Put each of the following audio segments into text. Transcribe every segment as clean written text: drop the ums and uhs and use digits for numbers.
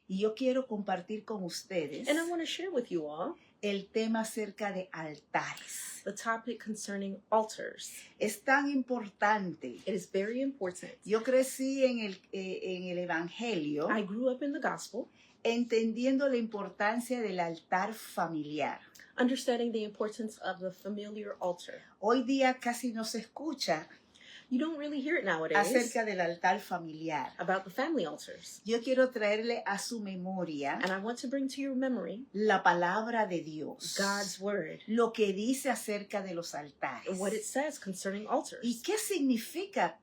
Y yo quiero compartir con ustedes And I want to share with you all el tema acerca de altares. the topic concerning altars. Es tan importante. It is very important. Yo crecí en el Evangelio I grew up in the gospel, entendiendo la importancia del altar familiar. understanding the importance of the familiar altar. Hoy día casi no se escucha You don't really hear it nowadays acerca del altar familiar. about the family altars. Yo quiero traerle a su memoria And I want to bring to your memory la palabra de Dios, God's word, lo que dice acerca de los altares. what it says concerning altars. ¿Y qué significa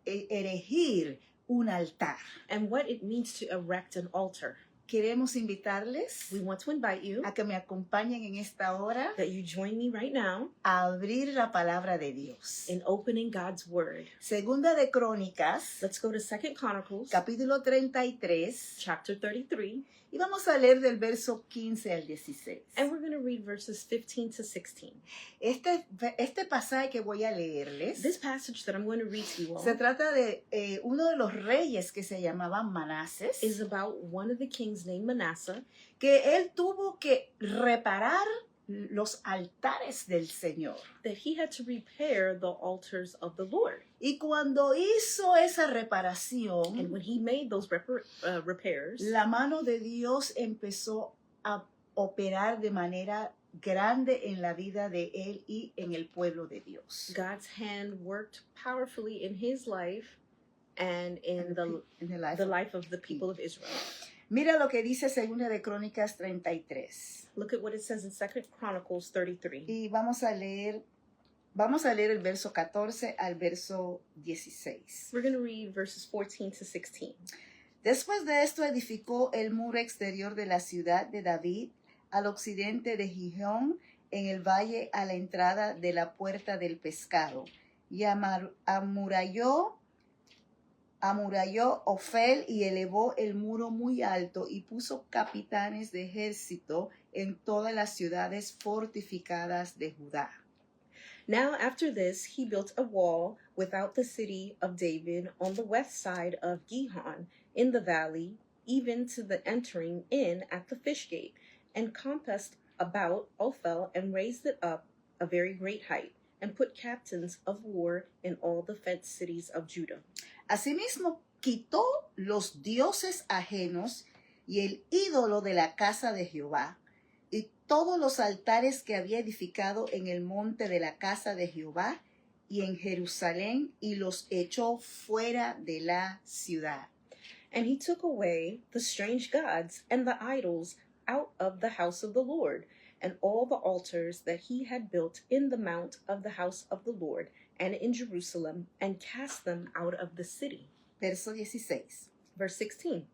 erigir un altar? And what it means to erect an altar. Queremos invitarles We want to invite you a que me acompañen en esta hora that you join me right now a abrir la palabra de Dios. in opening God's word. Segunda de Crónicas, Let's go to 2 Chronicles, capítulo 33, chapter 33, y vamos a leer del verso 15 al 16. and we're going to read verses 15 to 16. Este pasaje que voy a leerles This passage that I'm going to read to you all se trata de uno de los reyes que se llamaban Manases, is about one of the kings named Manasseh, que él tuvo que reparar los altares del Señor. that he had to repair the altars of the Lord. Y cuando hizo esa And reparación, when he made those repairs, la mano de Dios empezó a operar de manera grande en la vida de él y en el pueblo de Dios. God's hand worked powerfully in his life and in the En el life. life of the people of Israel. Mira lo que dice Segunda de Crónicas 33. Look at what it says in 2 Chronicles 33. Y vamos a leer el verso 14 al verso 16. We're going to read verses 14 to 16. Después de esto edificó el muro exterior de la ciudad de David al occidente de Gijón, en el valle a la entrada de la puerta del pescado, y amuralló Ofel y elevó el muro muy alto y puso capitanes de ejército en todas las ciudades fortificadas de Judá. Now after this, he built a wall without the city of David on the west side of Gihon in the valley, even to the entering in at the fish gate, and compassed about Ophel and raised it up a very great height, and put captains of war in all the fenced cities of Judah. Asimismo, quitó los dioses ajenos y el ídolo de la casa de Jehová, y todos los altares que había edificado en el monte de la casa de Jehová y en Jerusalén, y los echó fuera de la ciudad. And he took away the strange gods and the idols out of the house of the Lord, and all the altars that he had built in the mount of the house of the Lord, and in Jerusalem, and cast them out of the city. Verso 16. Verse 16.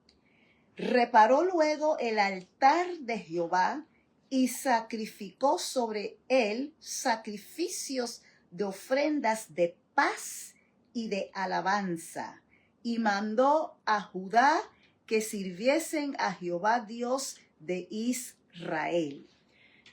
Reparó luego el altar de Jehová y sacrificó sobre él sacrificios de ofrendas de paz y de alabanza, y mandó a Judá que sirviesen a Jehová Dios de Israel.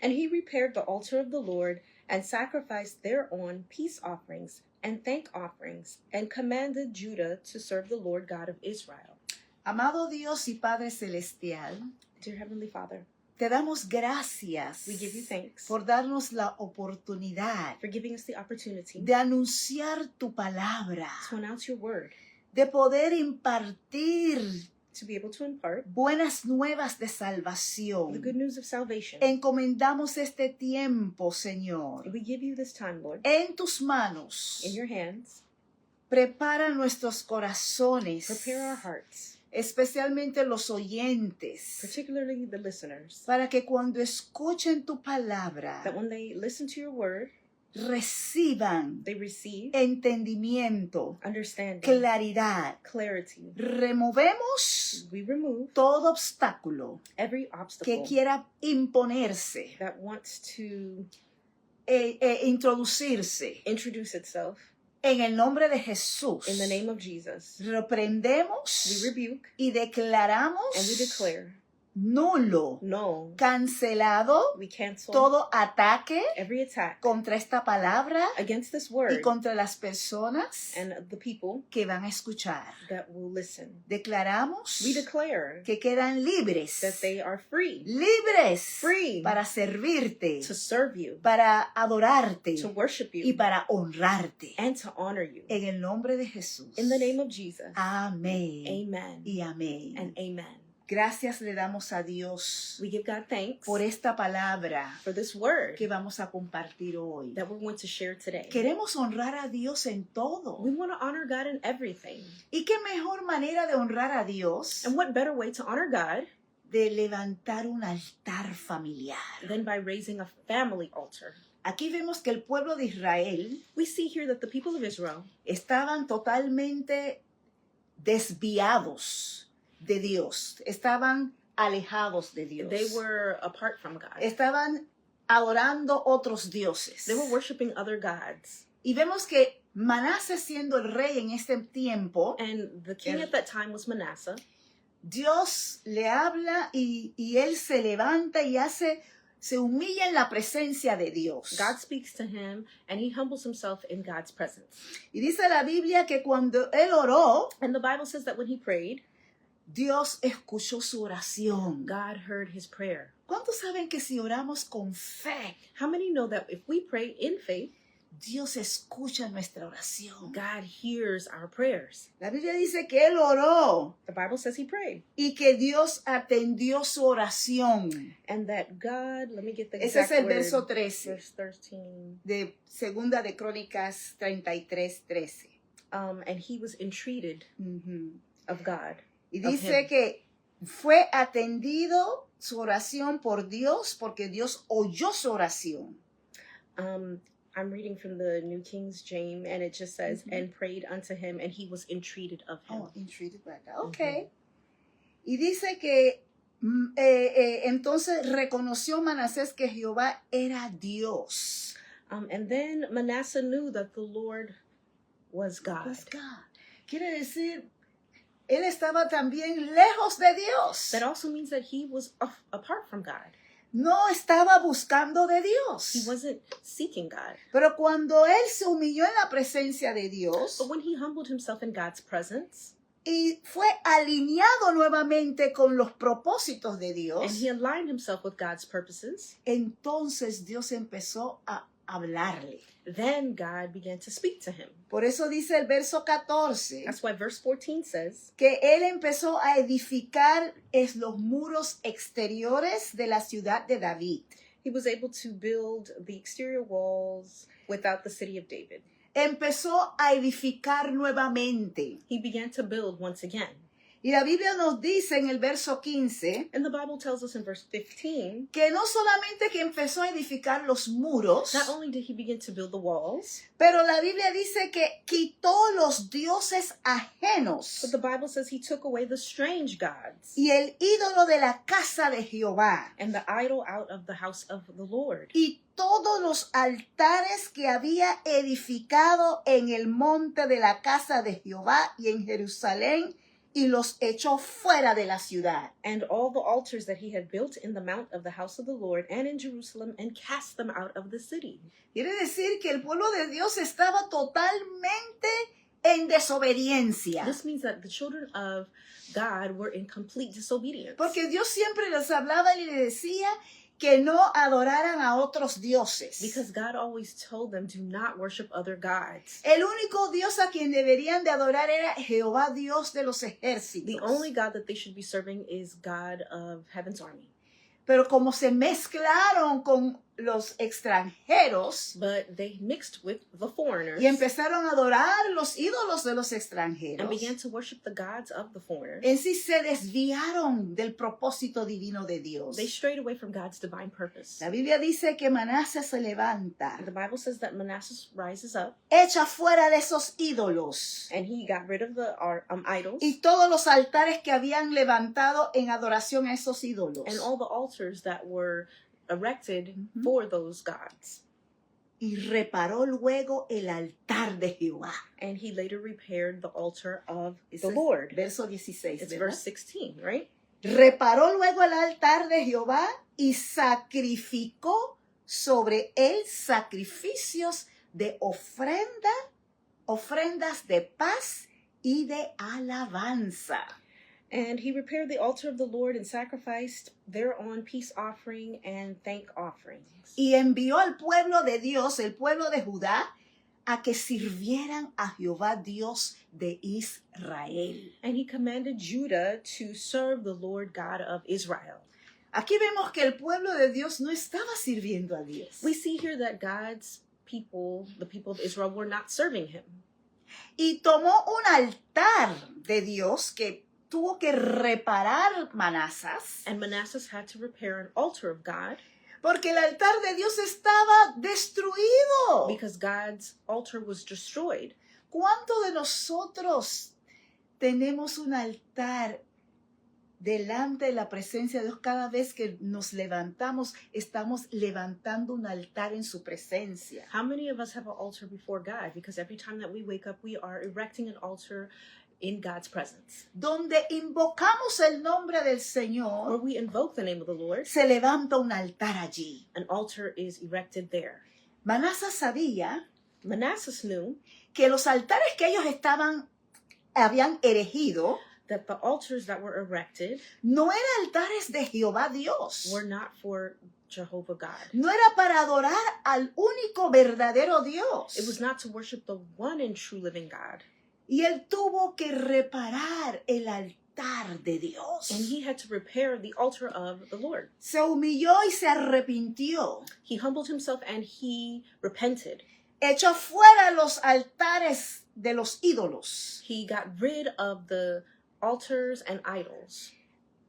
And he repaired the altar of the Lord, and sacrificed thereon peace offerings and thank offerings, and commanded Judah to serve the Lord God of Israel. Amado Dios y Padre Celestial, Dear Heavenly Father, te damos gracias we give you thanks por darnos la oportunidad for giving us the opportunity de anunciar tu palabra, to announce your word, de poder impartir to be able to impart buenas nuevas de the salvación. good news of salvation. Encomendamos este tiempo, Señor, We give you this time, Lord, en tus manos. in your hands. Prepara nuestros corazones, Prepare our hearts, especialmente los oyentes, particularly the listeners, para que cuando escuchen tu palabra that when they listen to your word, reciban they receive entendimiento, understanding, claridad. clarity. Removemos We remove todo obstáculo every que obstacle quiera imponerse, that wants to introducirse. introduce itself. En el nombre de Jesús, In the name of Jesus, we reprendemos rebuke y declaramos and we declare nulo, No, cancelado we cancel todo ataque every attack contra esta palabra against this y word contra las personas and the people que van a escuchar. that will listen. Declaramos We declare que quedan libres, that they are free libres para to servirte, serve you, para adorarte to worship y you, para honrarte. and to honor you. En el nombre de Jesús. In the name of Jesus. Amén. Amen Y amén. and amen. Gracias le damos a Dios We give God thanks por esta palabra for this word que vamos a compartir hoy. that we're going to share today. Queremos honrar a Dios en todo. We want to honor God in everything. ¿Y qué mejor manera de honrar a Dios And what better way to honor God de levantar un altar familiar? than by raising a family altar? Aquí vemos que el pueblo de Israel We see here that the people of Israel estaban totalmente desviados de Dios, estaban alejados de Dios, they were apart from God. estaban adorando otros dioses. They were worshiping other gods. Y vemos que Manasés, siendo el rey en este tiempo, And the king at that time was Manasseh. Dios le habla y él se levanta y se humilla en la presencia de Dios. God speaks to him and he humbles himself in God's presence. Y dice la Biblia que cuando él oró, And the Bible says that when he prayed, Dios escuchó su oración. God heard his prayer. ¿Cuántos saben que si oramos con fe, How many know that if we pray in faith, Dios escucha nuestra oración? God hears our prayers? La Biblia dice que él oró The Bible says he prayed. y que Dios atendió su oración. And that God, let me get the Ese es exact el word. verso 13 Verse 13. de Segunda de Crónicas 33:13. And he was entreated Ujú. of God. Y Of dice him. que fue atendido su oración por Dios porque Dios oyó su oración. I'm reading from the New King James, and it just says, Mhm. and prayed unto him, and he was entreated of him. Oh, entreated by God. Ok. Y dice que entonces reconoció Manasés que Jehová era Dios. And then Manasseh knew that the Lord was God. Was God. Quiere decir, él estaba también lejos de Dios. That also means that he was apart from God. No estaba buscando de Dios. He wasn't seeking God. Pero cuando él se humilló en la presencia de Dios But when he humbled himself in God's presence, y fue alineado nuevamente con los propósitos de and Dios, he aligned himself with God's purposes, entonces Dios empezó a hablarle. then God began to speak to him. Por eso dice el verso 14 That's why verse 14 says, que él empezó a edificar los muros exteriores de la ciudad de David. he was able to build the exterior walls without the city of David. Empezó a edificar nuevamente. He began to build once again. Y la Biblia nos dice en el verso 15 And the Bible tells us in verse 15, que no solamente que empezó a edificar los muros, not only did he begin to build the walls, pero la Biblia dice que quitó los dioses ajenos but the Bible says he took away the strange gods y el ídolo de la casa de Jehová and the idol out of the house of the Lord, y todos los altares que había edificado en el monte de la casa de Jehová y en Jerusalén y los echó fuera de la ciudad. and all the altars that he had built in the mount of the house of the Lord and in Jerusalem, and cast them out of the city. Quiere decir que el pueblo de Dios estaba totalmente en desobediencia. This means that the children of God were in complete disobedience. Porque Dios siempre les hablaba y les decía que no adoraran a otros dioses. Because God always told them, do not worship other gods. El único Dios a quien deberían de adorar era Jehová, Dios de los ejércitos. The only God that they should be serving is God of heaven's army. Pero como se mezclaron con los extranjeros But they mixed with the foreigners y empezaron a adorar los ídolos de los and extranjeros, began to worship the gods of the foreigners. en sí se desviaron del propósito divino de Dios. They strayed away from God's divine purpose. La Biblia dice que Manasés se levanta, The Bible says that Manasseh rises up echa fuera de esos ídolos and he got rid of the idols y todos los altares que habían levantado en adoración a esos ídolos. and all the altars that were erected Mhm. for those gods. Y reparó luego el altar de Jehová. And he later repaired the altar of Ese the es Lord. Verso 16. It's ¿verdad? verse 16, right? Reparó luego el altar de Jehová y sacrificó sobre él sacrificios de ofrendas de paz y de alabanza. And he repaired the altar of the Lord and sacrificed thereon peace offering and thank offerings. Y envió al pueblo de Dios, el pueblo de Judá, a que sirvieran a Jehová Dios de Israel. And he commanded Judah to serve the Lord God of Israel. Aquí vemos que el pueblo de Dios no estaba sirviendo a Dios. We see here that God's people, the people of Israel, were not serving him. Y tomó un altar de Dios que tuvo que reparar Manasas, And Manasseh had to repair an altar of God porque el altar de Dios estaba destruido. because God's altar was destroyed. ¿Cuánto de nosotros tenemos un altar delante de la presencia de Dios? Cada vez que nos levantamos, estamos levantando un altar en su presencia. How many of us have an altar before God? Because every time that we wake up, we are erecting an altar in God's presence. Donde invocamos el nombre del Where Señor, we invoke the name of the Lord, se levanta un altar allí. an altar is erected there. Manasas sabía Manasseh knew que los altares que ellos habían erigido that the altars that were erected no eran altares de Jehová Dios. were not for Jehovah God. No era para adorar al único verdadero Dios. It was not to worship the one and true living God. Y él tuvo que reparar el altar de Dios. And he had to repair the altar of the Lord. Se humilló y se arrepintió. He humbled himself and he repented. Echó fuera los altares de los ídolos. He got rid of the altars and idols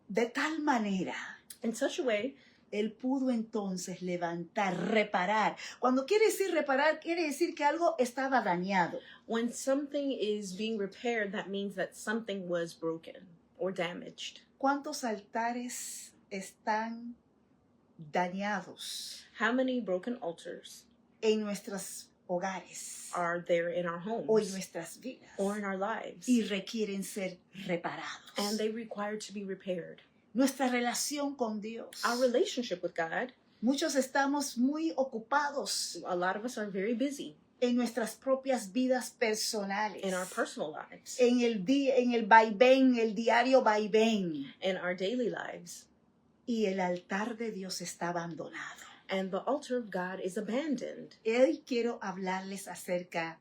De tal manera, in such a way él pudo entonces levantar, reparar. Cuando quiere decir reparar, quiere decir que algo estaba dañado. when something is being repaired, that means that something was broken or damaged. ¿Cuántos altares están dañados How many broken altars en nuestros hogares are there in our o en homes nuestras vidas or in our lives? y requieren ser reparados? And they require to be repaired. Nuestra relación con Dios. Our relationship with God, Muchos estamos muy ocupados a lot of us are very busy en nuestras propias vidas personales, in our personal lives, en el vaivén, el diario vaivén, in our daily lives, y el altar de Dios está abandonado. and the altar of God is abandoned. Hoy quiero hablarles acerca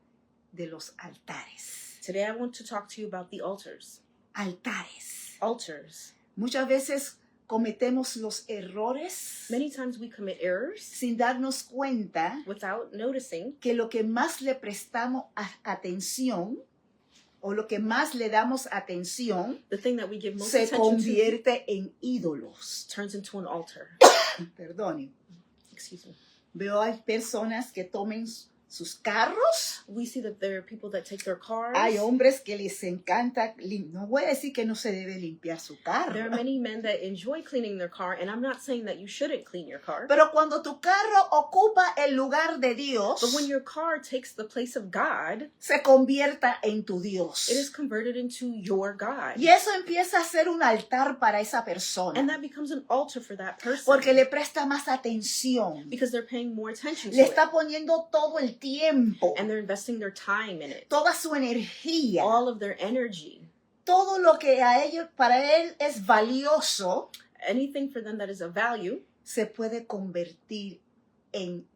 de los altares. Today I want to talk to you about the altars. Altares. Altars. Muchas veces cometemos los errores Many times we commit errors sin darnos cuenta without noticing que lo que más le prestamos atención o lo que más le damos atención the thing that we give most se attention to convierte en ídolos. turns into an altar. Perdone. Excuse me. Veo hay personas que tomen sus carros. We see that there are people that take their cars. Hay hombres que les encanta, no voy a decir que no se debe limpiar su There are carro, many men that enjoy cleaning their car, and I'm not saying that you shouldn't clean your car. pero cuando tu carro ocupa el lugar de Dios, But when your car takes the place of God, se convierta en tu Dios. it is converted into your God. Y eso empieza a ser un altar para esa persona, And that becomes an altar for that person. porque le presta más atención, Because they're paying more attention to le it. está poniendo todo el tiempo, And they're investing their time in it. toda su energía, All of their energy. todo lo que para él es valioso, Anything for them that is of value se puede convertir en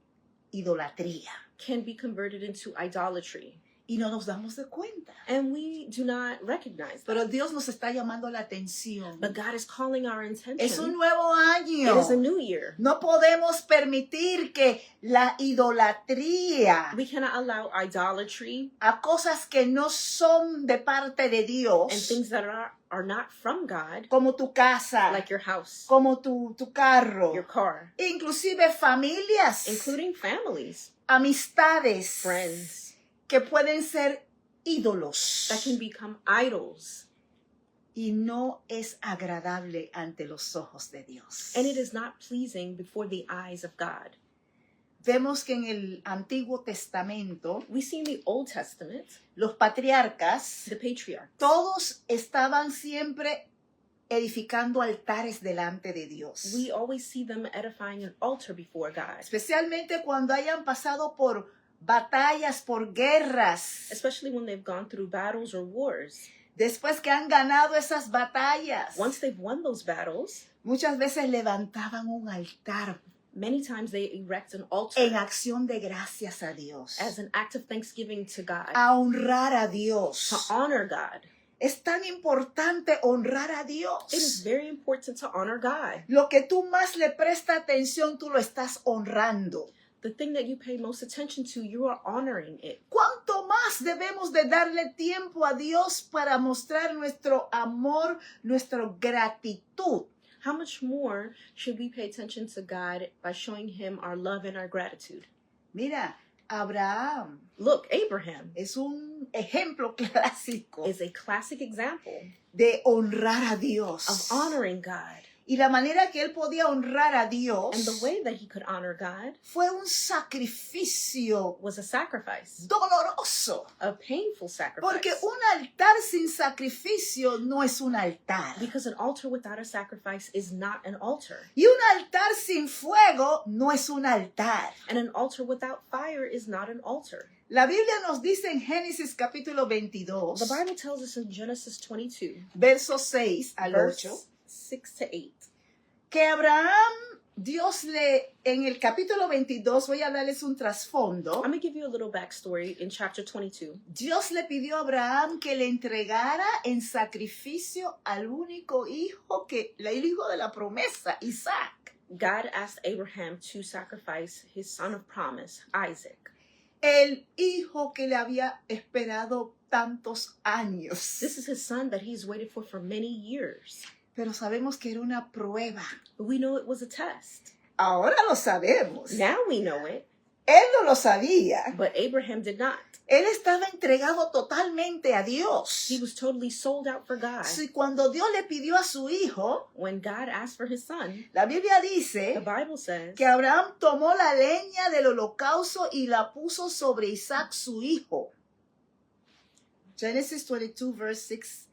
idolatría. can be converted into idolatry. Y no nos damos de cuenta. And we do not recognize that. Pero Dios nos está llamando la atención. But God is calling our attention. Es un nuevo It is a año. new year. No podemos permitir que la idolatría We cannot allow idolatry a cosas que no son de parte de and Dios, things that are not from God, como tu casa, like your house, como tu carro, your car, inclusive familias, including families, amistades, friends, que pueden ser ídolos that can become idols. y no es agradable ante los ojos de Dios. And it is not pleasing before the eyes of God. Vemos que en el Antiguo Testamento We see in the Old Testament, los patriarcas the patriarchs, todos estaban siempre edificando altares delante de Dios. We always see them edifying an altar before God, Especialmente cuando hayan pasado por batallas, por guerras. especially when they've gone through battles or wars. Después que han ganado esas batallas, Once they've won those battles, muchas veces levantaban un altar many times they erect an altar en acción de gracias a Dios, as an act of thanksgiving to God, a honrar a to Dios. honor God. Es tan importante honrar a It is Dios. very important to honor God. Lo que tú más le presta atención, tú lo estás honrando. The thing that you pay most attention to, you are honoring it. ¿Cuánto más debemos de darle tiempo a Dios para mostrar nuestro amor, nuestra gratitud? How much more should we pay attention to God by showing him our love and our gratitude? Mira, Abraham Look, Abraham es un ejemplo clásico is a classic example de honrar a of Dios. honoring God. Y la manera que él podía honrar a And the Dios way that he could honor God fue un sacrificio was a sacrifice, doloroso. a painful Porque sacrifice. un altar sin sacrificio no es un altar. Because an altar without a sacrifice is not an altar. Y un altar sin fuego no es un altar. And an altar without fire is not an altar. La Biblia nos dice en Génesis capítulo 22, The Bible tells us in Genesis 22, versos 6 al 8, verse 6 to 8, que Abraham, Dios le, en el capítulo 22, voy a darles un trasfondo, I'm going to give you a little backstory in chapter 22. Dios le pidió a Abraham que le entregara en sacrificio al único hijo, el hijo de la promesa, Isaac. God asked Abraham to sacrifice his son of promise, Isaac. El hijo que le había esperado tantos años. This is his son that he's waited for many years. Pero sabemos que era una prueba. But we know it was a test. Ahora lo sabemos. Now we know it, Él no lo sabía. but Abraham did not. Él estaba entregado totalmente a Dios. He was totally sold out for God. Sí, cuando Dios le pidió a su hijo, When God asked for his son, la Biblia the dice Bible says que Abraham tomó la leña del holocausto y la puso sobre Isaac su hijo. Genesis 22, verse 6.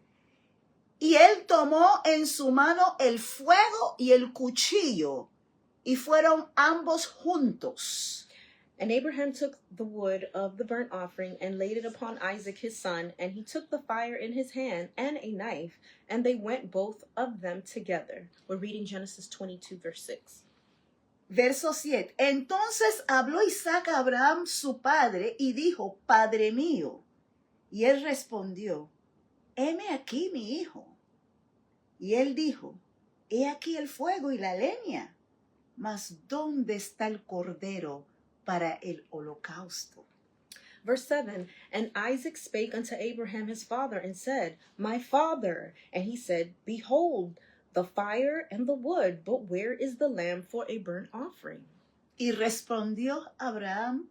Y él tomó en su mano el fuego y el cuchillo, y fueron ambos juntos. And Abraham took the wood of the burnt offering and laid it upon Isaac his son, and he took the fire in his hand and a knife, and they went both of them together. We're reading Genesis 22, verse 6. Verso 7. Entonces habló Isaac a Abraham su padre y dijo, Padre mío. Y él respondió, heme aquí mi hijo. Y él dijo, he aquí el fuego y la leña, mas ¿dónde está el cordero para el holocausto? Verse 7, and Isaac spake unto Abraham his father, and said, My father. And he said, Behold, the fire and the wood, but where is the lamb for a burnt offering? Y respondió Abraham,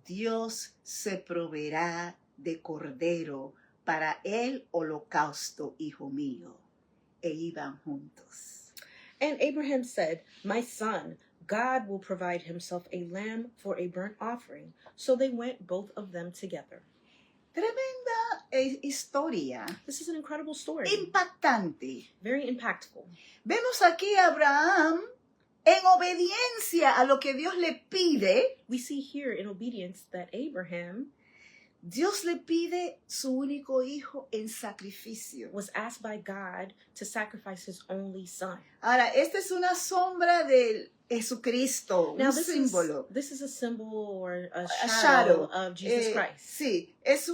Dios se proveerá de cordero para el holocausto, hijo mío. E iban juntos. And Abraham said, My son, God will provide himself a lamb for a burnt offering. So they went both of them together. Tremenda historia, This is an incredible story. impactante. Very impactful. Vemos aquí a Abraham en obediencia a lo que Dios le pide. We see here in obedience that Abraham Dios le pide su único hijo en sacrificio. was asked by God to sacrifice his only son. Ahora, esta es una sombra de Jesucristo, Now un símbolo. this is a symbol or a A shadow shadow. of Jesus Christ. Sí, es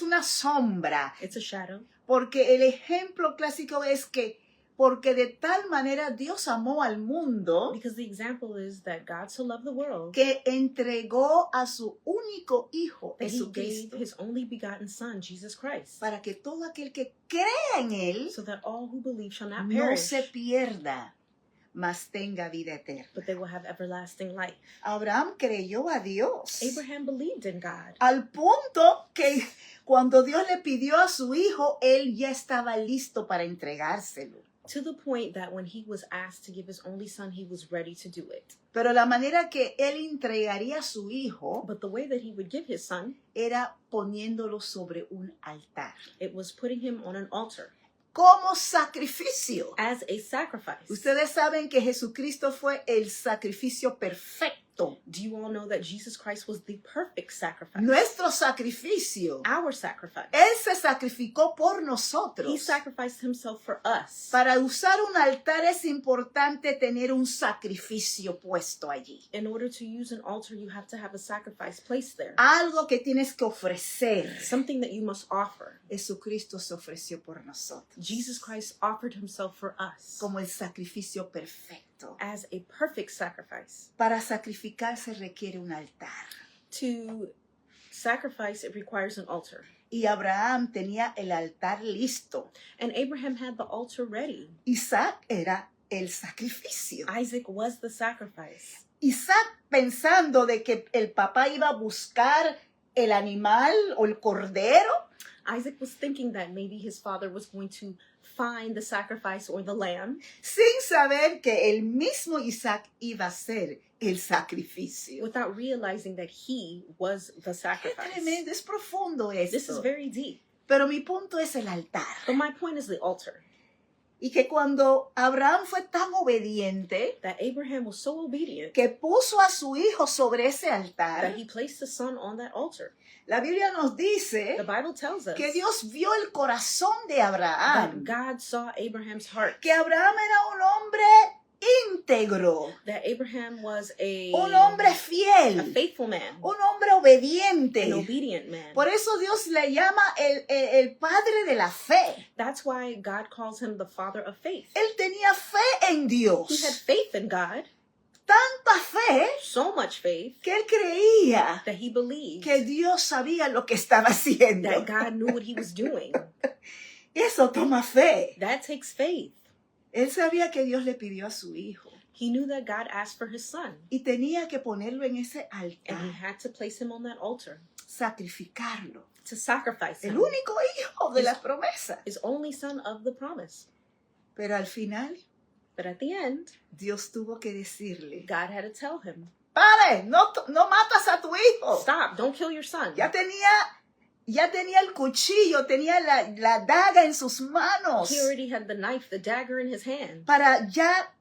una sombra, It's a shadow porque el ejemplo clásico es que porque de tal manera Dios amó al mundo because the example is that God so loved the world que entregó a su único hijo that he gave Jesucristo his only begotten son, Jesus Christ, para que todo aquel que crea en él so that all who believe shall not no perish, se pierda, mas tenga vida eterna. but they will have everlasting life. Abraham creyó a Dios Abraham believed in God al punto que cuando Dios le pidió a su hijo, él ya estaba listo para entregárselo. to the point that when he was asked to give his only son, he was ready to do it. Pero la manera que él entregaría a su hijo But the way that he would give his son, era poniéndolo sobre un altar. it was putting him on an altar. como sacrificio. as a sacrifice. Ustedes saben que Jesucristo fue el sacrificio perfecto. Do you all know that Jesus Christ was the perfect sacrifice? Nuestro sacrificio. Our sacrifice. Él se sacrificó por He nosotros. sacrificed himself for us. Para usar un altar es importante tener un sacrificio puesto allí. In order to use an altar, you have to have a sacrifice placed there. Algo que tienes que ofrecer. Something that you must offer. Jesucristo se ofreció por nosotros. Jesus Christ offered himself for us Como el sacrificio perfecto. as a perfect sacrifice. Para sacrificar se requiere un altar. To sacrifice, it requires an altar. Y Abraham tenía el altar listo. And Abraham had the altar ready. Isaac era el sacrificio. Isaac was the sacrifice. Isaac, pensando de que el papá iba a buscar el animal o el cordero, Isaac was thinking that maybe his father was going to find the sacrifice or the lamb, sin saber que el mismo Isaac iba a ser el sacrificio. without realizing that he was the Qué sacrifice. tremendo, es profundo This is esto. very deep. Pero mi punto es el altar. But my point is the altar. Y que cuando Abraham fue tan obediente That Abraham was so obedient que puso a su hijo sobre ese that altar, he placed the son on that altar. la Biblia nos The dice Bible tells us que Dios vio el corazón de that Abraham, God saw Abraham's heart, que Abraham era un hombre íntegro, that Abraham was un hombre a fiel, faithful man, un hombre obediente. an obedient man. Por eso Dios le llama el padre de la fe. That's why God calls him the father of faith. Él tenía fe en He had Dios, faith in God, tanta fe so much faith que él creía that he believed que Dios sabía lo que estaba haciendo. that God knew what he was doing. Eso toma fe. That takes faith. Él sabía que Dios le pidió a su hijo He knew that God asked for his son, y tenía que ponerlo en ese and he altar, had to place him on that altar sacrificarlo. to sacrifice El him, único hijo de la promesa. his only son of the promise. Pero al final, But at the end, Dios tuvo que decirle, God had to tell him, pare, no matas a tu hijo. stop, don't kill your son. Ya tenía el cuchillo, tenía la daga en sus manos He already had the knife, the dagger in his hand para ya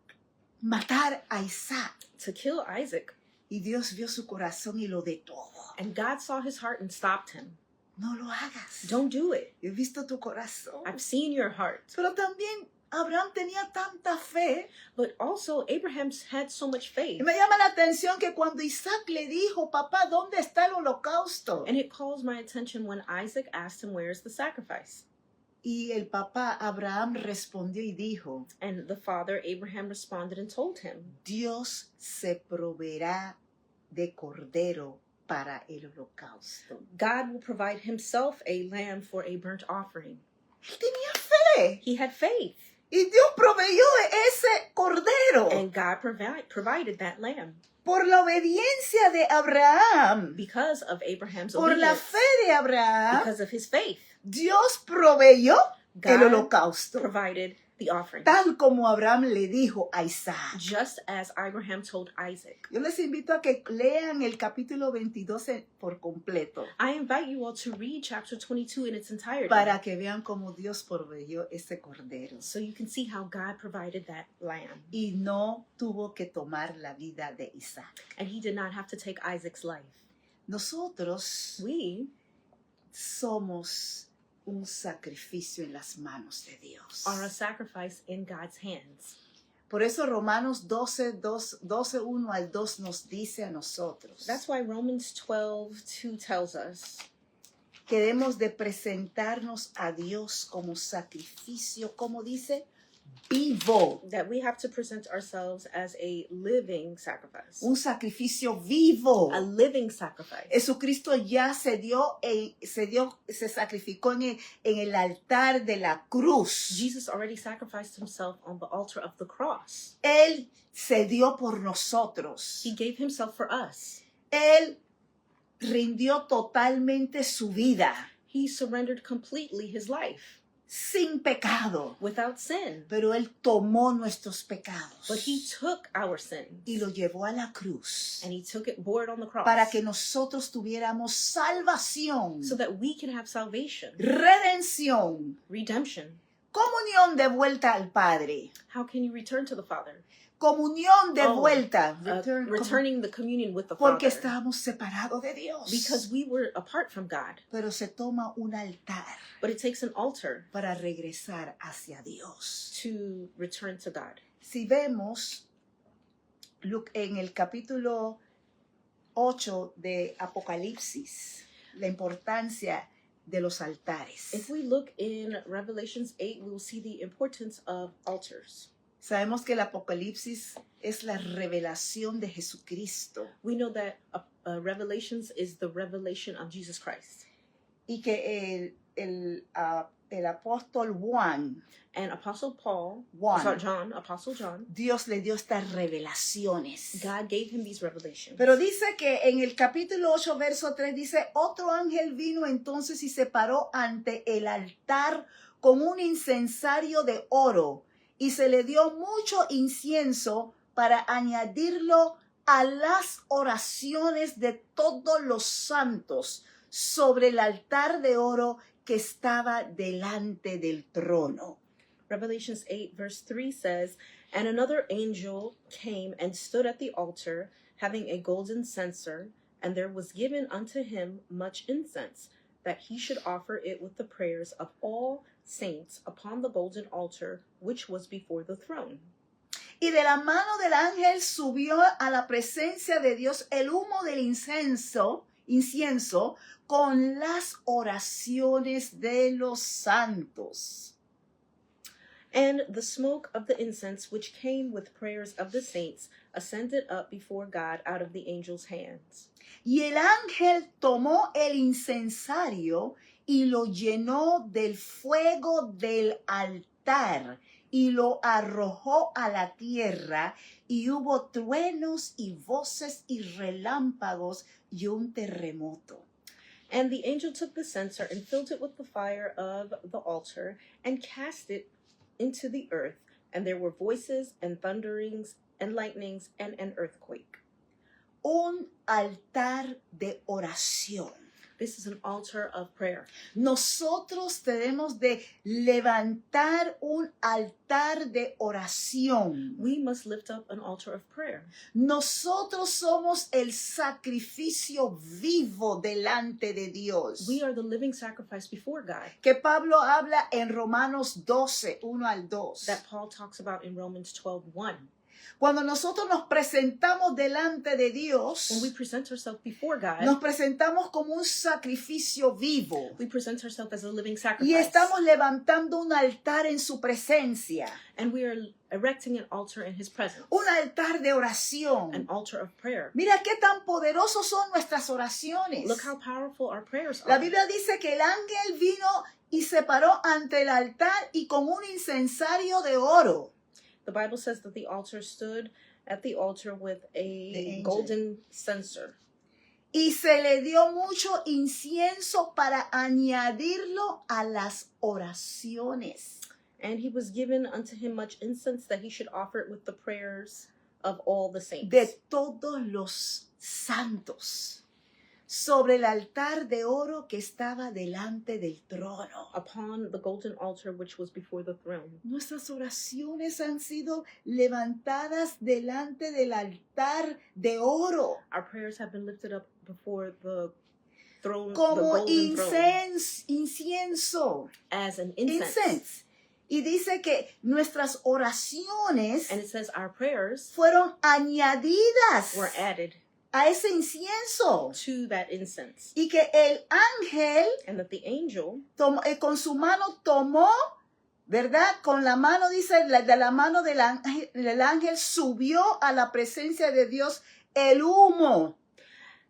matar a Isaac. to kill Isaac. Y Dios vio su corazón y lo detuvo. And God saw his heart and stopped him. No lo hagas. Don't do it. He visto tu corazón. I've seen your heart. Pero también Abraham tenía tanta fe. But also, Abraham had so much faith. Y me llama la atención que cuando Isaac le dijo, papá, ¿dónde está el holocausto? And it calls my attention when Isaac asked him, where's the sacrifice? Y el papá Abraham respondió y dijo, And the father, Abraham, responded and told him, Dios se proveerá de cordero para el holocausto. God will provide himself a lamb for a burnt offering. Él tenía fe. He had faith. Y Dios proveyó ese cordero And God provided that lamb por la obediencia de Abraham. because of Abraham's Por la obedience, fe de Abraham, because of his faith. Dios proveyó el God holocausto. provided the offering, Tal como Abraham le dijo a Isaac. just as Abraham told Isaac. Yo les invito a que lean el capítulo 22 por completo I invite you all to read chapter 22 in its entirety para que vean cómo Dios proveyó ese cordero. so you can see how God provided that lamb. Y no tuvo que tomar la vida de Isaac. And he did not have to take Isaac's life. Nosotros We somos un sacrificio en las manos de Dios. are a sacrifice in God's hands. Por eso Romanos 12, 1 al 2 nos dice a nosotros That's why Romans 12:2 tells us que debemos de presentarnos a Dios como sacrificio, como dice, vivo. that we have to present ourselves as a living sacrifice. Un sacrificio vivo. A living sacrifice. Jesucristo ya se sacrificó en el altar de la cruz. Jesus already sacrificed himself on the altar of the cross. Él se dio por nosotros. He gave himself for us. Él rindió totalmente su vida, He surrendered completely his life sin pecado. without sin. Pero Él tomó nuestros pecados But he took our sins y lo llevó a la cruz and he took it, bore it on the cross para que nosotros tuviéramos salvación, so that we can have salvation, redención, redemption, Comunión de vuelta al Padre. How can you return to the Father? Comunión de vuelta. Returning the communion with the Porque Father. estábamos separados de Dios. Because we were apart from God. Pero se toma un altar But it takes an altar para regresar hacia Dios. to return to God. Si vemos en el capítulo 8 de Apocalipsis, la importancia de los altares. If we look in Revelations 8, we will see the importance of altars. Sabemos que el Apocalipsis es la revelación de Jesucristo We know that Revelations is the revelation of Jesus Christ. y que el apóstol Juan, And Apostle John, Dios le dio estas revelaciones. God gave him these revelations. Pero dice que en el capítulo 8, verso 3, dice, otro ángel vino entonces y se paró ante el altar con un incensario de oro y se le dio mucho incienso para añadirlo a las oraciones de todos los santos sobre el altar de oro que estaba delante del trono. Revelations 8 verse 3 says, And another angel came and stood at the altar, having a golden censer, and there was given unto him much incense, that he should offer it with the prayers of all saints upon the golden altar which was before the throne. Y de la mano del ángel subió a la presencia de Dios el humo del incienso con las oraciones de los santos. And the smoke of the incense which came with prayers of the saints ascended up before God out of the angel's hands. Y el ángel tomó el incensario y lo llenó del fuego del altar y lo arrojó a la tierra, y hubo truenos y voces y relámpagos y un terremoto. And the angel took the censer and filled it with the fire of the altar and cast it into the earth, and there were voices and thunderings and lightnings and an earthquake. Un altar de oración. This is an altar of prayer. Nosotros tenemos de levantar un altar de oración. We must lift up an altar of prayer. Nosotros somos el sacrificio vivo delante de Dios. We are the living sacrifice before God. Que Pablo habla en Romanos 12, 1 al 2. That Paul talks about in Romans 12:1. Cuando nosotros nos presentamos delante de Dios, When we present ourselves before God, nos presentamos como un sacrificio vivo. we present ourselves as a living Y sacrifice. estamos levantando un altar en su presencia. And we are erecting an altar in his presence. Un altar de oración. An altar of prayer. Mira qué tan poderosos son nuestras oraciones. Look how powerful our prayers La are. Biblia dice que el ángel vino y se paró ante el altar y con un incensario de oro. The Bible says that the altar stood at the altar with The a angel. golden censer. Y se le dio mucho incienso para añadirlo a las oraciones. And he was given unto him much incense, that he should offer it with the prayers of all the saints. De todos los santos. Sobre el altar de oro que estaba delante del trono. Upon the golden altar which was before the throne. Nuestras oraciones han sido levantadas delante del altar de oro. Our prayers have been lifted up before the throne, the Como golden throne, incienso. as an incense. Incense. Y dice que nuestras oraciones And it says our prayers fueron añadidas were added a ese incienso. to that incense. Y que el ángel And that the angel con su mano tomó, ¿verdad? Con la mano, dice, de la mano del ángel subió a la presencia de Dios el humo.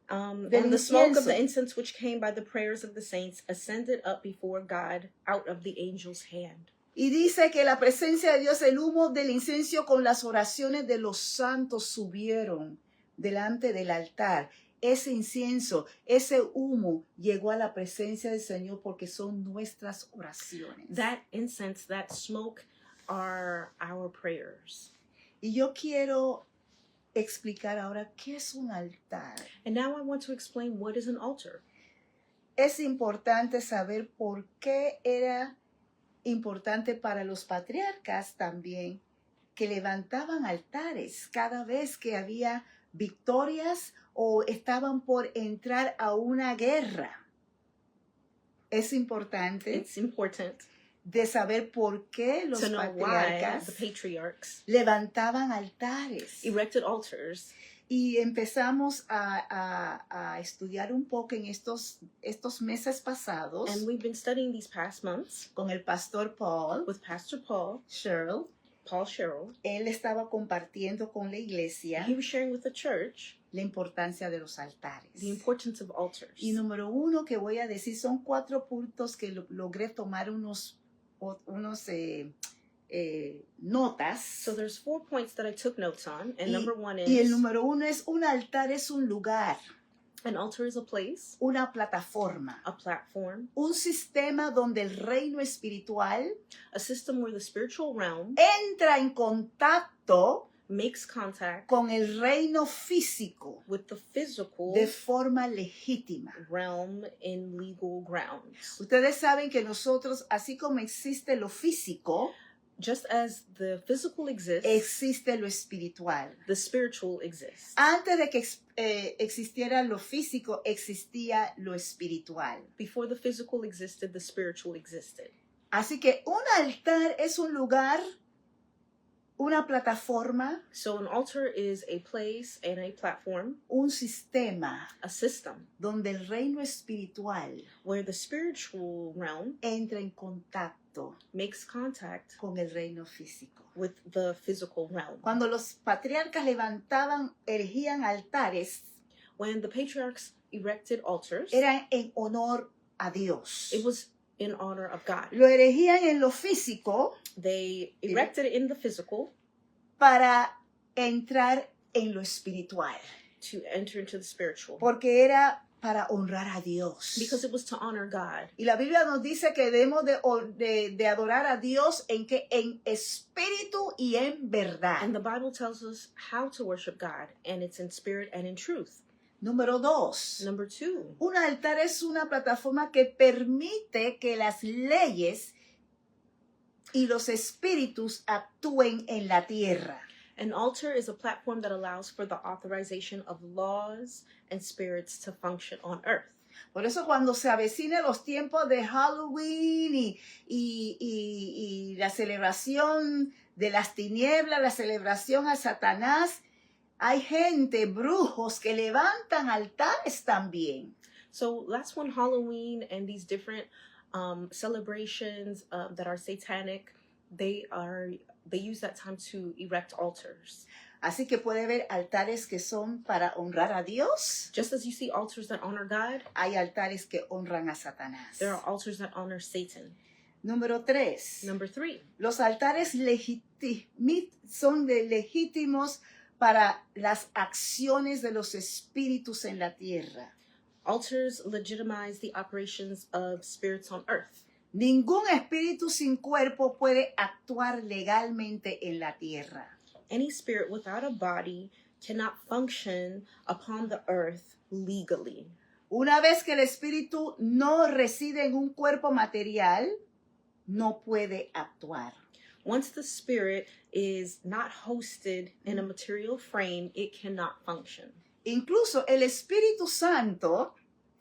and Del the smoke of the incienso. incense which came by the prayers of the saints ascended up before God out of the angel's hand. Y dice que la presencia de Dios, el humo del incienso con las oraciones de los santos subieron delante del altar. Ese incienso, ese humo llegó a la presencia del Señor porque son nuestras oraciones. That incense, that smoke are our prayers. Y yo quiero explicar ahora qué es un altar. And now I want to explain what is an altar. Es importante saber por qué era importante para los patriarcas también que levantaban altares cada vez que había victorias o estaban por entrar a una guerra. Es importante It's important de saber por qué los to know why the patriarcas patriarchs levantaban altares. erected altars. Y empezamos a estudiar un poco en estos meses pasados And we've been studying these past months con el pastor Paul with Pastor Paul Sherrill. Sherrill. Él estaba compartiendo con la iglesia He was sharing with the church la importancia de los altares. the importance of altars. Y número uno que voy a decir son 4 puntos que logré tomar unos notas. So there's 4 points that I took notes on, and number 1 Y el is número uno es un altar es un lugar, an altar is a place, una plataforma, a platform, un sistema donde el reino espiritual a system where the spiritual realm entra en contacto makes contact con el reino físico with the physical de forma legítima. realm in legal grounds. Ustedes saben que nosotros, así como existe lo físico, Just as the physical exists, existe lo espiritual. the spiritual exists. Antes de que existiera lo físico, existía lo espiritual. Before the physical existed, the spiritual existed. Así que un altar es un lugar, una plataforma, So an altar is a place and a platform, un sistema a system, donde el reino espiritual where the spiritual realm entra en contacto makes contact con el reino físico. with the physical realm. Cuando los patriarcas erigían altares, When the patriarchs erected altars, eran en honor a Dios. it was in honor of God. Lo erigían en lo físico They erected it in the physical para entrar en lo espiritual, to enter into the spiritual, porque era para honrar a Dios. because it was to honor God. Y la Biblia nos dice que debemos de adorar a Dios en espíritu y en verdad. And the Bible tells us how to worship God, and it's in spirit and in truth. Número 2. Number 2, Un altar es una plataforma que permite que las leyes y los espíritus actúen en la tierra. an altar is a platform that allows for the authorization of laws and spirits to function on earth. Por eso cuando se avecinan los tiempos de Halloween y la celebración de las tinieblas, la celebración a Satanás, hay gente, brujos, que levantan altares también. So that's when Halloween and these different celebrations that are satanic, they use that time to erect altars. Así que puede haber altares que son para honrar a Dios. Just as you see altars that honor God, Hay altares que honran a Satanás. there are altars that honor Satan. Número 3. Number 3, Los altares son legítimos para las acciones de los espíritus en la tierra. altars legitimize the operations of spirits on earth. Ningún espíritu sin cuerpo puede actuar legalmente en la tierra. Any spirit without a body cannot function upon the earth legally. Una vez que el espíritu no reside en un cuerpo material, no puede actuar. Once the spirit is not hosted in a material frame, it cannot function. Incluso el Espíritu Santo,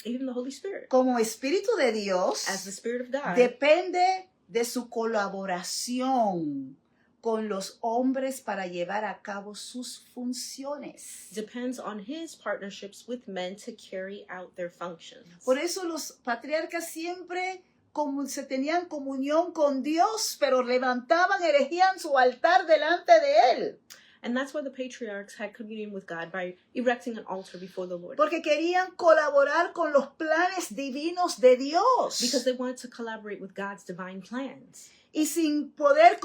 Even the Holy Spirit, como Espíritu de Dios, as the Spirit of God, depende de su colaboración con los hombres para llevar a cabo sus funciones. depends on his partnerships with men to carry out their functions. Por eso los patriarcas siempre se tenían comunión con Dios, pero levantaban, erigían su altar delante de Él. And that's why the patriarchs had communion with God by erecting an altar before the Lord. Porque querían colaborar con los planes divinos de Dios. Because they wanted to collaborate with God's divine plans. Y sin poder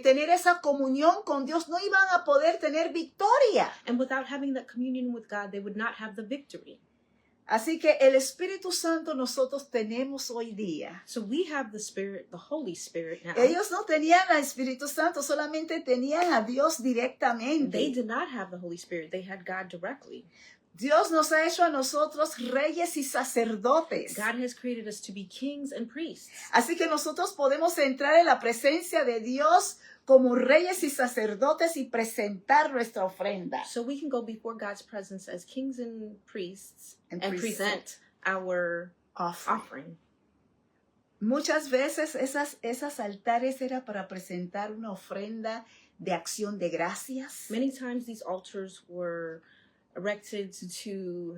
tener esa comunión con Dios, no iban a poder tener victoria. And without having that communion with God, they would not have the victory. Así que el Espíritu Santo nosotros tenemos hoy día. So we have the Spirit, the Holy Spirit now. Ellos no tenían al Espíritu Santo, solamente tenían a Dios They directamente. did not have the Holy Spirit. They had God directly. Dios nos ha hecho a nosotros reyes y sacerdotes. God has created us to be kings and priests. Así que nosotros podemos entrar en la presencia de Dios como reyes y sacerdotes y presentar nuestra ofrenda. So we can go before God's presence as kings and priests And and present present our Offering. offering. Muchas veces esas altares era para presentar una ofrenda de acción de gracias. Many times these altars were erected to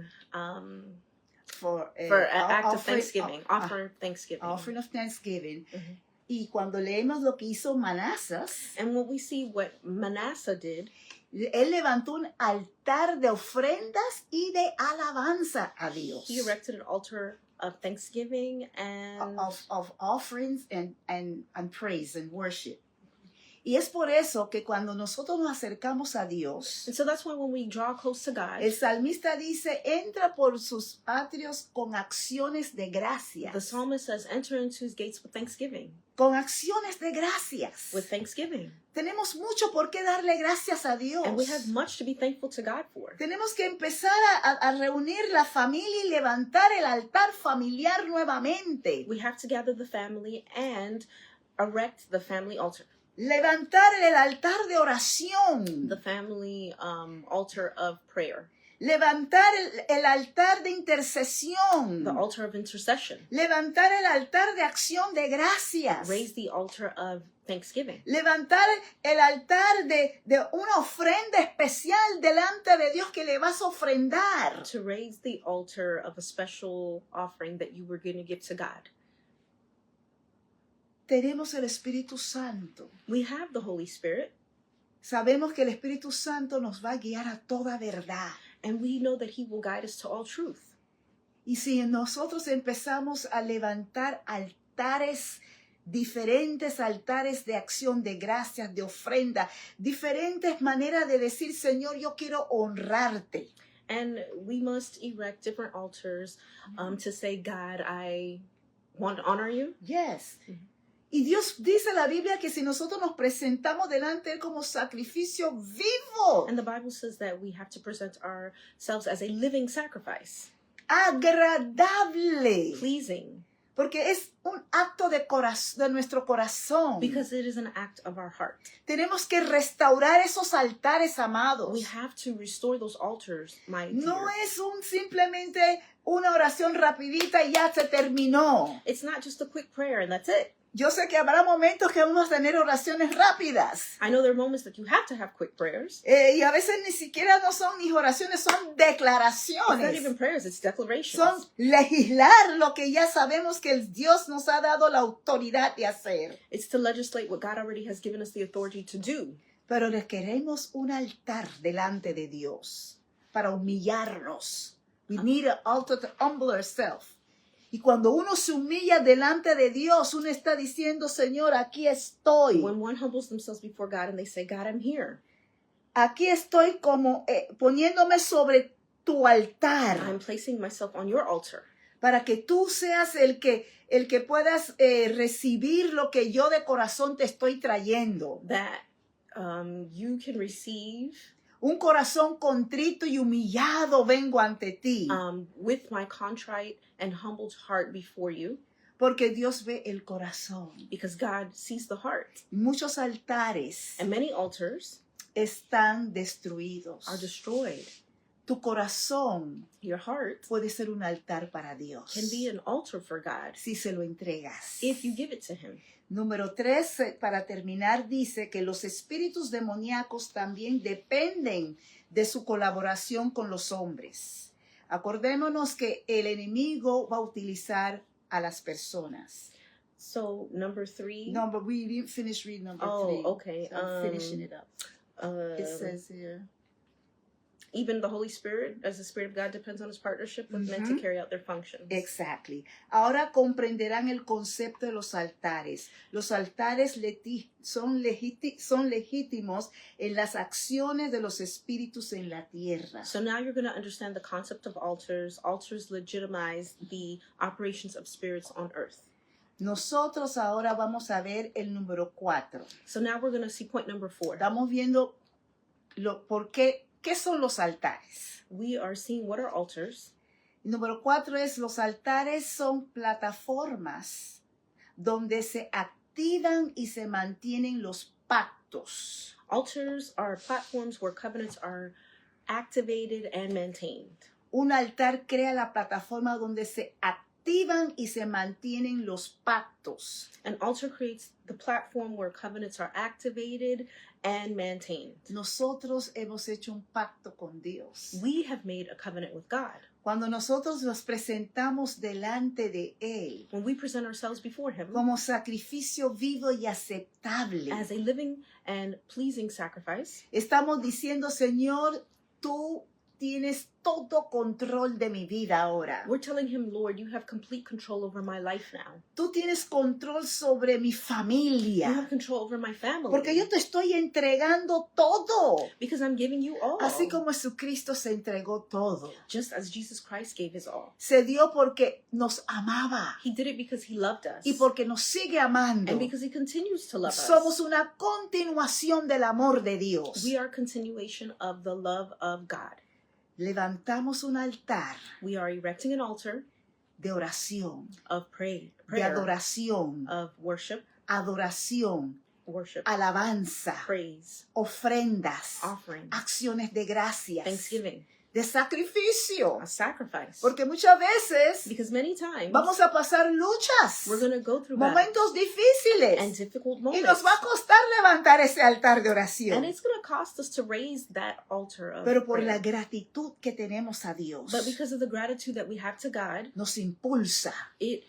For an act of thanksgiving, offer thanksgiving. offering of thanksgiving. Mhm. Y cuando leemos lo que hizo Manasas, And when we see what Manasseh did, él levantó un altar de ofrendas y de alabanza a Dios. he erected an altar of thanksgiving and Of offerings and praise and worship. Y es por eso que cuando nosotros nos acercamos a Dios, so that's why when we draw close to God, el salmista dice, entra por sus atrios con acciones de the gracias. psalmist says, enter into his gates with thanksgiving. Con acciones de gracias. With thanksgiving. Tenemos mucho por qué darle gracias a Dios. And we have much to be thankful to God for. Tenemos que empezar a reunir la familia y levantar el altar familiar nuevamente. We have to gather the family and erect the family altar. Levantar el altar de oración. The family altar of prayer. Levantar el altar de intercesión. The altar of intercession. Levantar el altar de acción de gracias. Raise the altar of thanksgiving. Levantar el altar de una ofrenda especial delante de Dios que le vas a ofrendar. To raise the altar of a special offering that you were going to give to God. Tenemos el Espíritu Santo. We have the Holy Spirit. Sabemos que el Espíritu Santo nos va a guiar a toda verdad. And we know that he will guide us to all truth. Y si nosotros empezamos a levantar altares, diferentes altares de acción de gracias, de ofrenda, diferentes maneras de decir, Señor, yo quiero honrarte. And we must erect different altars to say, God, I want to honor you. Yes. Y Dios dice en la Biblia que si nosotros nos presentamos delante de Él como sacrificio vivo, And the Bible says that we have to present ourselves as a living sacrifice, agradable, pleasing, porque es un acto de nuestro corazón. because it is an act of our heart. Tenemos que restaurar esos altares, amados. We have to restore those altars, my dear. No es simplemente una oración rapidita y ya se terminó. It's not just a quick prayer and that's it. Yo sé que habrá momentos que vamos a tener oraciones rápidas. I know there are moments that you have to have quick prayers. Y a veces ni siquiera no son ni oraciones, son It's not declaraciones. even prayers, it's declarations. Son legislar lo que ya sabemos que el Dios nos ha dado la autoridad de hacer. It's to legislate what God already has given us the authority to do. Pero requeremos un altar delante de Dios para humillarnos. We need an altar to humble ourselves. Y cuando uno se humilla delante de Dios, uno está diciendo, Señor, aquí estoy. When one humbles themselves before God and they say, God, I'm here. Aquí estoy como poniéndome sobre tu altar. I'm placing myself on your altar. Para que tú seas el que puedas recibir lo que yo de corazón te estoy trayendo. That you can receive Un corazón contrito y humillado vengo ante ti. with my contrite and humbled heart before you, Porque Dios ve el corazón. because God sees the heart. Muchos altares And many altars están destruidos. are destroyed. Tu corazón Your heart puede ser un altar para Dios. can be an altar for God Si se lo entregas. if you give it to Him. Número 3, para terminar, dice que los espíritus demoníacos también dependen de su colaboración con los hombres. Acordémonos que el enemigo va a utilizar a las personas. So number 3. No, but we didn't finish reading number 3. Oh, okay. So I'm finishing it up. It says here. Even the Holy Spirit, as the Spirit of God, depends on His partnership with men to carry out their functions. Exactly. Ahora comprenderán el concepto de los altares. Los altares son legítimos en las acciones de los espíritus en la tierra. So now you're going to understand the concept of altars. Altars legitimize the operations of spirits on earth. Nosotros ahora vamos a ver el número 4. So now we're going to see point number 4. Estamos viendo por qué ¿qué son los altares? We are seeing what are altars. Número 4 es los altares son plataformas donde se activan y se mantienen los pactos. Altars are platforms where covenants are activated and maintained. Un altar crea la plataforma donde se activan y se mantienen los pactos. An altar creates the platform where covenants are activated and maintained. Nosotros hemos hecho un pacto con Dios. We have made a covenant with God. Cuando nosotros nos presentamos delante de Él When we present ourselves before Him como sacrificio vivo y aceptable, as a living and pleasing sacrifice, estamos diciendo, Señor, tú tienes todo control de mi vida ahora. we're telling Him, Lord, you have complete control over my life now. Tú tienes control sobre mi You familia. have control over my family. Porque yo te estoy entregando todo. Because I'm giving you all. Así como Jesucristo se entregó todo. Just as Jesus Christ gave His all. Se dio porque nos amaba He did it because He loved us. y porque nos sigue amando. And because He continues to love Somos us. una continuación del amor de Dios. We are a continuation of the love of God. Levantamos un altar We are erecting an altar de oración, of de prayer, adoración, of worship, adoración, alabanza, praise, ofrendas, offering, acciones de gracias, thanksgiving, de sacrificio. a sacrifice. Porque muchas veces Because many times vamos a pasar luchas, we're going to go through momentos and difíciles, difficult y moments. nos va a costar levantar ese altar de And oración. it's going to cost us to raise that altar of Pero por la prayer. gratitud que tenemos a Dios, But because of the gratitude that we have to God, nos impulsa, it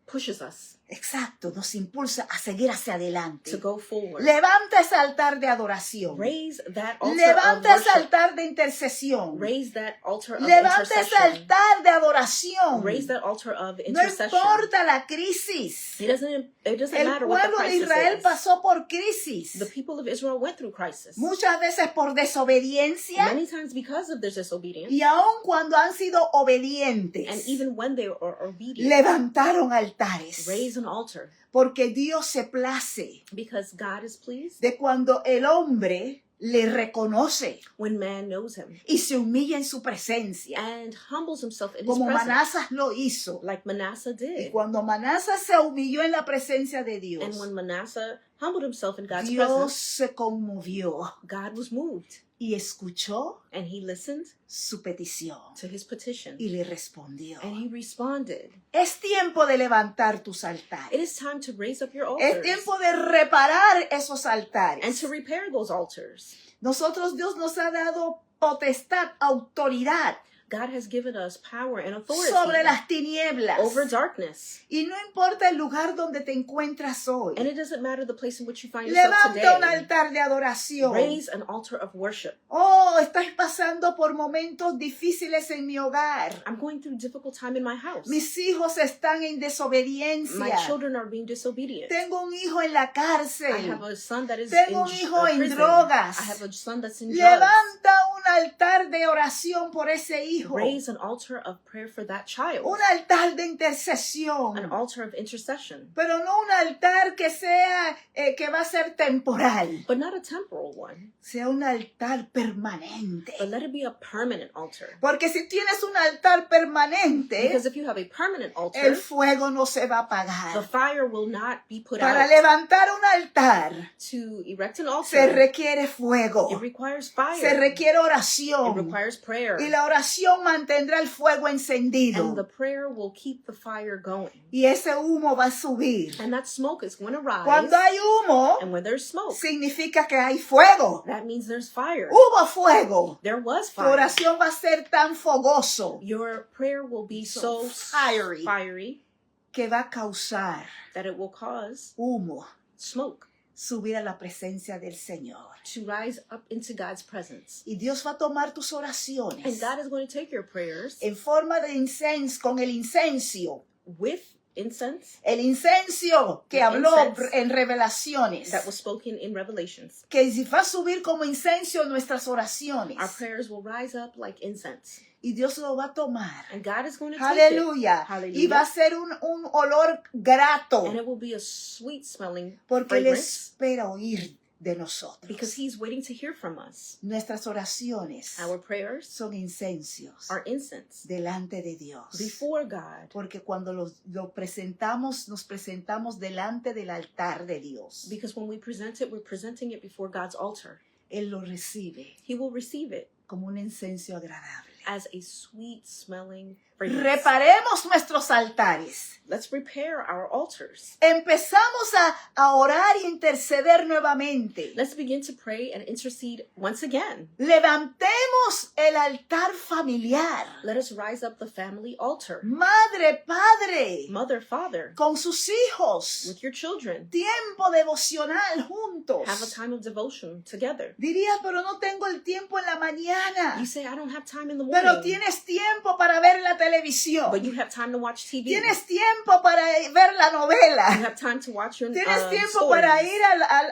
pushes us exacto, nos impulsa a seguir hacia to adelante. go forward. Levanta ese altar de adoración. Raise that altar of Levanta ese worship. altar de intercesión. Raise that altar of Levanta ese intercession. altar de adoración. Raise that altar of No intercession. importa la crisis. It doesn't El matter what the pueblo de crisis Israel is. pasó por crisis. The people of Israel went through crisis. Muchas veces por desobediencia Many times because of their disobedience. y aun cuando han sido And obedientes, even when they are obedient, levantaron altares. raise an altar. Porque Dios se place Because God is pleased de cuando el hombre le reconoce when man knows Him y se humilla en su presencia, and humbles himself in His como presence, Manasas lo hizo. like Manasseh Y did. cuando Manasas se humilló en la presencia de And Dios, when Manasseh humbled himself in God's Dios presence, se conmovió God was moved y escuchó and He listened su petición to his petition y le respondió. and He responded. Es tiempo de levantar tus It altares. is time to raise up your Es altars tiempo de reparar esos and altares. to repair those altars. Nosotros, Dios nos ha dado potestad, autoridad God has given us power and authority sobre las tinieblas. over darkness. Y no importa el lugar donde te encuentras hoy. And it doesn't matter the place in which you find yourself Levanta un today. altar de adoración. Raise an altar of worship. Oh, estás pasando por momentos difíciles en mi hogar. I'm going through a difficult time in my house. Mis hijos están en My desobediencia. children are being disobedient. Tengo un hijo en la I cárcel. have a son that is Tengo in un hijo en prison. drogas. I have a son that's in drugs. Levanta un altar de oración por ese hijo. Raise an altar of prayer for that child. Un altar de An intercesión. altar of intercession. Pero no un altar que sea, que va a ser temporal. But not a temporal one. Sea un altar permanente. But let it be a permanent altar. Porque si tienes un altar permanente, Because if you have a permanent el altar, fuego no se va a the apagar. fire will not be put Para out. levantar un altar To erect an se altar, requiere fuego, it requires se fire. requiere It oración requires prayer. y la oración mantendrá el fuego And the encendido prayer will keep the fire going. y ese humo va a subir. And that smoke is going to rise. Cuando hay humo, And when there's smoke, significa que hay fuego. that means there's fire. Hubo fuego. There was Tu fire. oración va a ser tan fogoso Your prayer will be So so fiery. fiery que va a causar that it will cause humo smoke subir a la presencia del Señor. to rise up into God's presence. Y Dios va a tomar tus And oraciones God is going to take your prayers en forma de incenso, con el incenso. with incense El incenso que The habló incense en Revelaciones. that was spoken in Revelations. Que va a subir como incenso nuestras oraciones. Our prayers will rise up like incense. Y Dios lo va a tomar. And God is going to take it. Aleluya. Hallelujah. Y va a ser un olor grato. And it will be a sweet smelling Porque Él fragrance. espera oír de nosotros. because He's waiting to hear from us. Nuestras oraciones Our prayers son incensios are incense delante de Dios. before God, Porque cuando lo presentamos, nos presentamos delante del altar de Dios. because when we present it, we're presenting it before God's altar. Él lo recibe He will receive it como un incenso agradable. as a sweet smelling fragrance. Reparemos nuestros altares. Let's repair our altars. Empezamos a orar y interceder nuevamente. Let's begin to pray and intercede once again. Levantemos el altar familiar. Let us rise up the family altar. Madre, padre, Mother, father, con sus hijos. with your children, Tiempo devocional juntos. have a time of devotion together. Diría, pero no tengo el tiempo en la mañana. You say, I don't have time in the Pero morning, tienes tiempo para ver la televisión. but you have time to watch TV. Tienes tiempo para ver la You novela. have time to watch your Tienes tiempo stories. para ir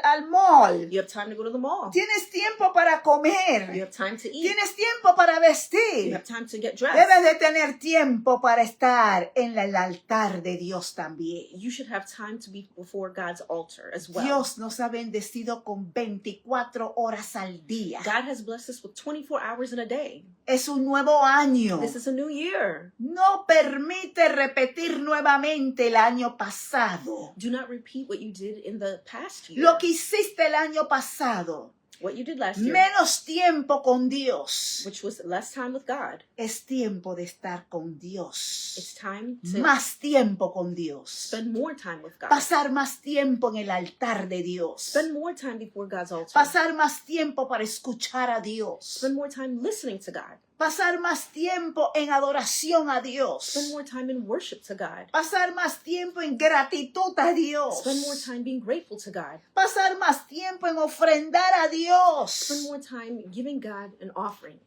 al mall. You have time to go to the mall. Tienes tiempo para comer. You have time to eat. Tienes tiempo para You vestir. have time to get dressed. Debes de tener tiempo para estar en el altar de Dios también. You should have time to be before God's altar as well. Dios nos ha bendecido con 24 horas al día. God has blessed us with 24 hours in a day. Es un nuevo año. This is a new year. No permite repetir nuevamente el año pasado. Do not repeat what you did in the past year. Lo que hiciste el año pasado. What you did last year, Menos tiempo con Dios. which was less time with God. Es tiempo de estar con It's Dios. time to Más tiempo con Dios. spend more time with God. Pasar más tiempo en el altar de Dios. Spend more time before God's altar. Pasar más tiempo para escuchar a Dios. Spend more time listening to God. Pasar más tiempo en adoración a Dios. Spend more time in worship to God. Pasar más tiempo en gratitud a Dios. Spend more time being grateful to God. Pasar más tiempo en ofrendar a Dios. Spend more time giving God an offering.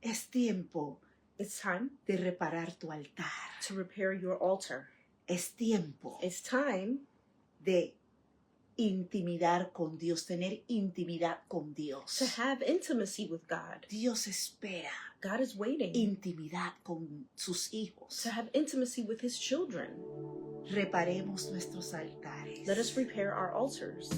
Es tiempo It's time de reparar tu altar. to repair your altar. Es tiempo It's time de intimidar con Dios, tener intimidad con to Dios. have intimacy with God. Dios espera God is waiting intimidad con sus hijos. to have intimacy with His children. Reparemos nuestros altares. Let us repair our altars.